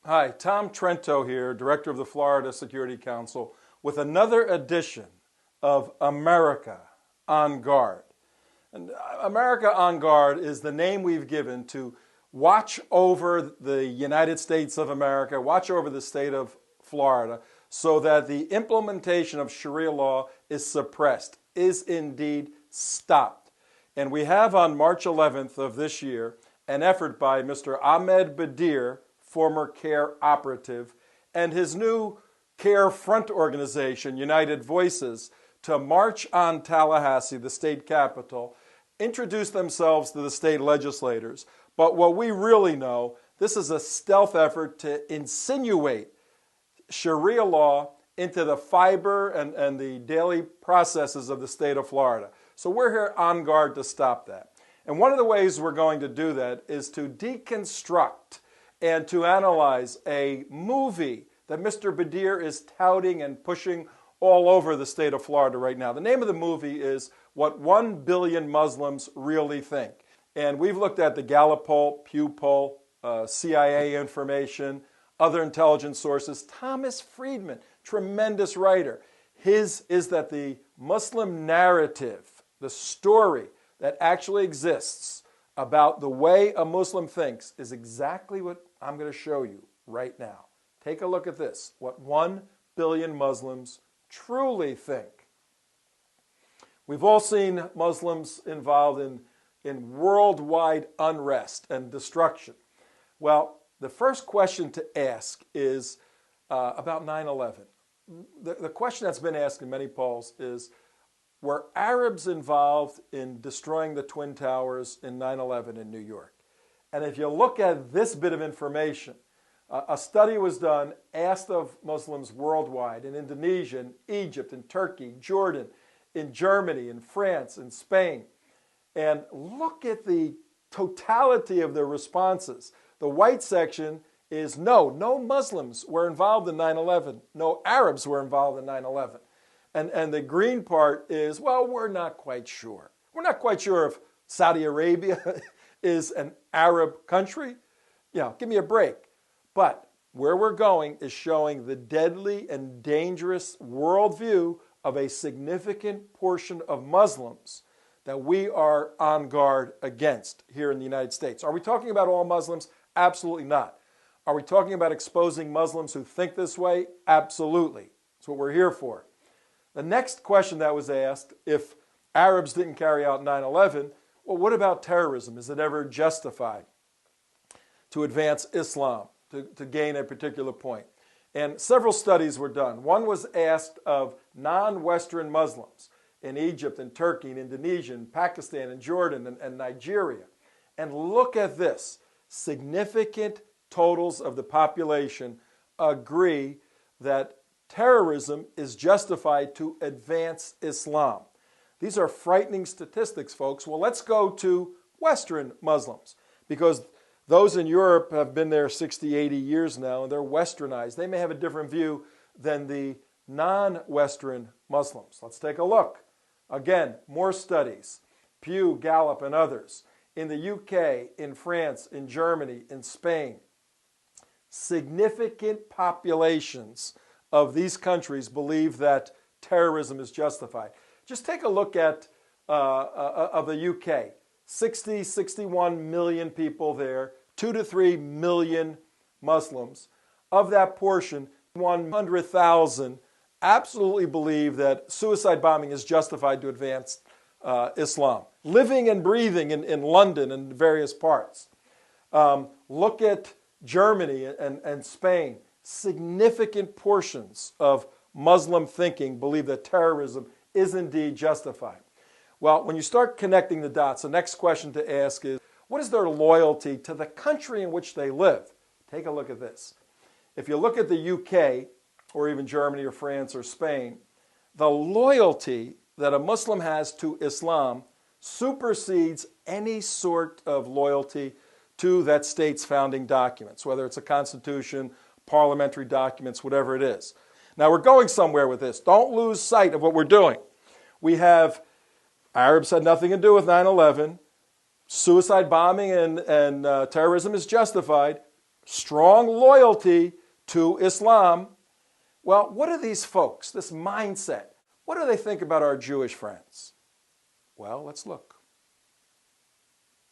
Hi, Tom Trento here, Director of the Florida Security Council, with another edition of America on Guard. And America on Guard is the name we've given to watch over the United States of America, watch over the state of Florida, so that the implementation of Sharia law is suppressed, is indeed stopped. And we have on March 11th of this year an effort by Mr. Ahmed Badir, former CARE operative, and his new CARE front organization, United Voices, to march on Tallahassee, the state capital, introduce themselves to the state legislators. But what we really know, this is a stealth effort to insinuate Sharia law into the fiber and the daily processes of the state of Florida. So we're here on guard to stop that. And one of the ways we're going to do that is to deconstruct and to analyze a movie that Mr. Badir is touting and pushing all over the state of Florida right now. The name of the movie is What 1 Billion Muslims Really Think. And we've looked at the Gallup poll, Pew poll, CIA information, other intelligence sources. Thomas Friedman, tremendous writer. His is that the Muslim narrative, the story that actually exists about the way a Muslim thinks, is exactly what I'm going to show you right now. Take a look at this. What 1 billion Muslims truly think. We've all seen Muslims involved in worldwide unrest and destruction. Well, the first question to ask is about 9/11. The question that's been asked in many polls is, were Arabs involved in destroying the Twin Towers in 9/11 in New York? And if you look at this bit of information, a study was done, asked of Muslims worldwide, in Indonesia, in Egypt, in Turkey, Jordan, in Germany, in France, in Spain. And look at the totality of the responses. The white section is no Muslims were involved in 9/11. No Arabs were involved in 9/11. And the green part is, well, we're not quite sure. We're not quite sure if Saudi Arabia is an Arab country. Give me a break. But where we're going is showing the deadly and dangerous worldview of a significant portion of Muslims that we are on guard against here in the United States. Are we talking about all Muslims? Absolutely not. Are we talking about exposing Muslims who think this way? Absolutely. That's what we're here for. The next question that was asked, if Arabs didn't carry out 9/11, well, what about terrorism? Is it ever justified to advance Islam, to gain a particular point? And several studies were done. One was asked of non-Western Muslims in Egypt and Turkey and Indonesia and Pakistan and Jordan and Nigeria. And look at this. Significant totals of the population agree that terrorism is justified to advance Islam. These are frightening statistics, folks. Well, let's go to Western Muslims, because those in Europe have been there 60, 80 years now, and they're westernized. They may have a different view than the non-Western Muslims. Let's take a look. Again, more studies, Pew, Gallup, and others. In the UK, in France, in Germany, in Spain, significant populations of these countries believe that terrorism is justified. Just take a look at of the UK. 60, 61 million people there, 2 to 3 million Muslims. Of that portion, 100,000 absolutely believe that suicide bombing is justified to advance Islam. Living and breathing in London and various parts. Look at Germany and Spain. Significant portions of Muslim thinking believe that terrorism is indeed justified. Well, when you start connecting the dots, the next question to ask is, what is their loyalty to the country in which they live? Take a look at this. If you look at the UK, or even Germany or France or Spain, the loyalty that a Muslim has to Islam supersedes any sort of loyalty to that state's founding documents, whether it's a constitution, parliamentary documents, whatever it is. Now, we're going somewhere with this. Don't lose sight of what we're doing. We have Arabs had nothing to do with 9/11. Suicide bombing and terrorism is justified. strong loyalty to Islam. Well, what are these folks, this mindset, what do they think about our Jewish friends? Well, let's look.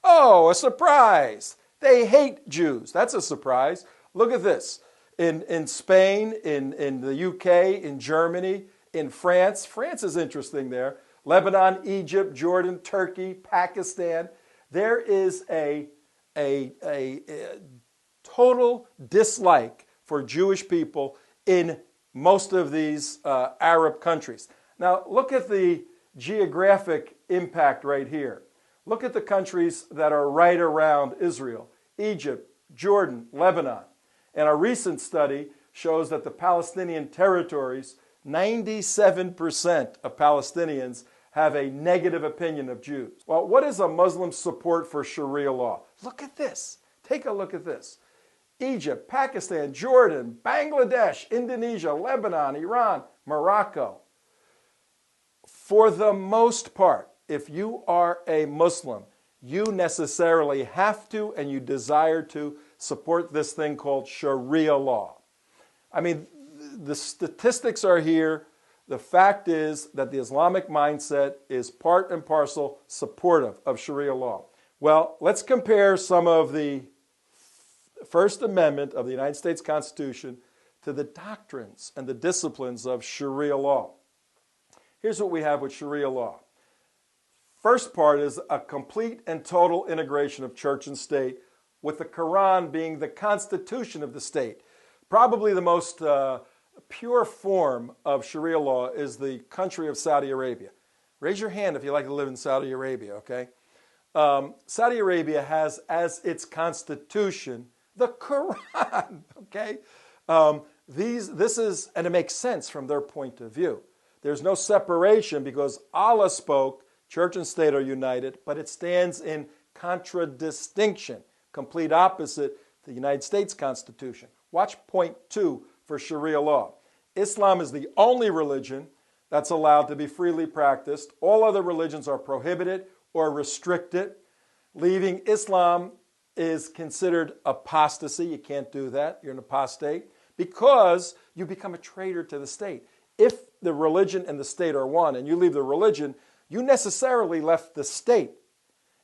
Oh, a surprise! They hate Jews. That's a surprise. Look at this. In Spain, in the UK, in Germany, in France. France is interesting there. Lebanon, Egypt, Jordan, Turkey, Pakistan. There is a total dislike for Jewish people in most of these Arab countries. Now, look at the geographic impact right here. Look at the countries that are right around Israel: Egypt, Jordan, Lebanon. And a recent study shows that the Palestinian territories, 97% of Palestinians have a negative opinion of Jews. Well, what is a Muslim's support for Sharia law? Look at this. Take a look at this. Egypt, Pakistan, Jordan, Bangladesh, Indonesia, Lebanon, Iran, Morocco. For the most part, if you are a Muslim, you necessarily have to and you desire to support this thing called Sharia law. I mean, the statistics are here. The fact is that the Islamic mindset is part and parcel supportive of Sharia law. Well, let's compare some of the First Amendment of the United States Constitution to the doctrines and the disciplines of Sharia law. Here's what we have with Sharia law. First part is a complete and total integration of church and state, with the Qur'an being the constitution of the state. Probably the most pure form of Sharia law is the country of Saudi Arabia. Raise your hand if you like to live in Saudi Arabia, okay? Saudi Arabia has as its constitution the Qur'an, okay? And it makes sense from their point of view. There's no separation because Allah spoke, church and state are united, but it stands in contradistinction, complete opposite to the United States Constitution. Watch point 2 for Sharia law. Islam is the only religion that's allowed to be freely practiced. All other religions are prohibited or restricted. Leaving Islam is considered apostasy. You can't do that. You're an apostate because you become a traitor to the state. If the religion and the state are one and you leave the religion, you necessarily left the state.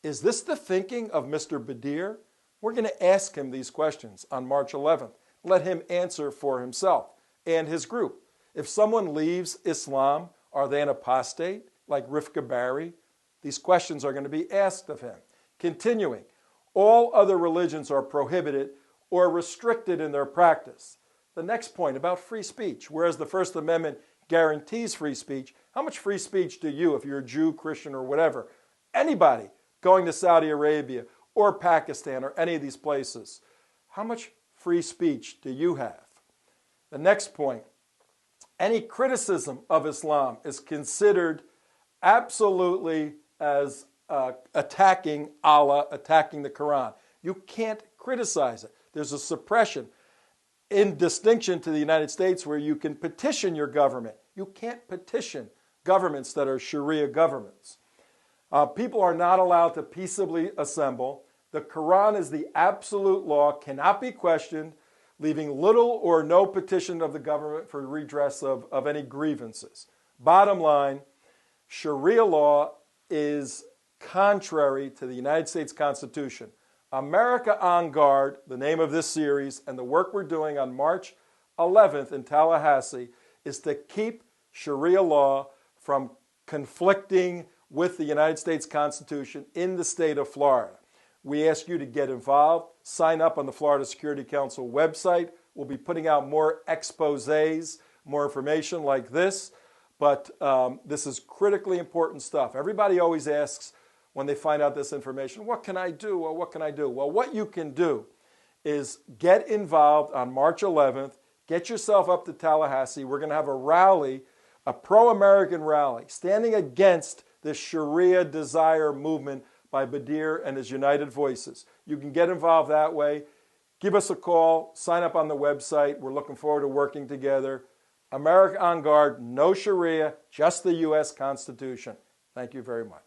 Is this the thinking of Mr. Badir? We're going to ask him these questions on March 11th. Let him answer for himself and his group. If someone leaves Islam, are they an apostate like Rifka Bari? These questions are going to be asked of him. Continuing, all other religions are prohibited or restricted in their practice. The next point about free speech, whereas the First Amendment guarantees free speech, how much free speech do you, if you're a Jew, Christian, or whatever, anybody going to Saudi Arabia or Pakistan or any of these places, how much free speech do you have? The next point, any criticism of Islam is considered absolutely as attacking Allah, attacking the Quran. You can't criticize it. There's a suppression in distinction to the United States where you can petition your government. You can't petition governments that are Sharia governments. People are not allowed to peaceably assemble. The Quran is the absolute law, cannot be questioned, leaving little or no petition of the government for redress of any grievances. Bottom line, Sharia law is contrary to the United States Constitution. America on Guard, the name of this series, and the work we're doing on March 11th in Tallahassee is to keep Sharia law from conflicting with the United States Constitution in the state of Florida. We ask you to get involved. Sign up on the Florida Security Council website. We'll be putting out more exposés, more information like this. But this is critically important stuff. Everybody always asks when they find out this information, what can I do? Well, what can I do? Well, what you can do is get involved on March 11th. Get yourself up to Tallahassee. We're going to have a rally, a pro-American rally, standing against the Sharia desire movement by Badir and his United Voices. You can get involved that way. Give us a call. Sign up on the website. We're looking forward to working together. America on Guard, no Sharia, just the U.S. Constitution. Thank you very much.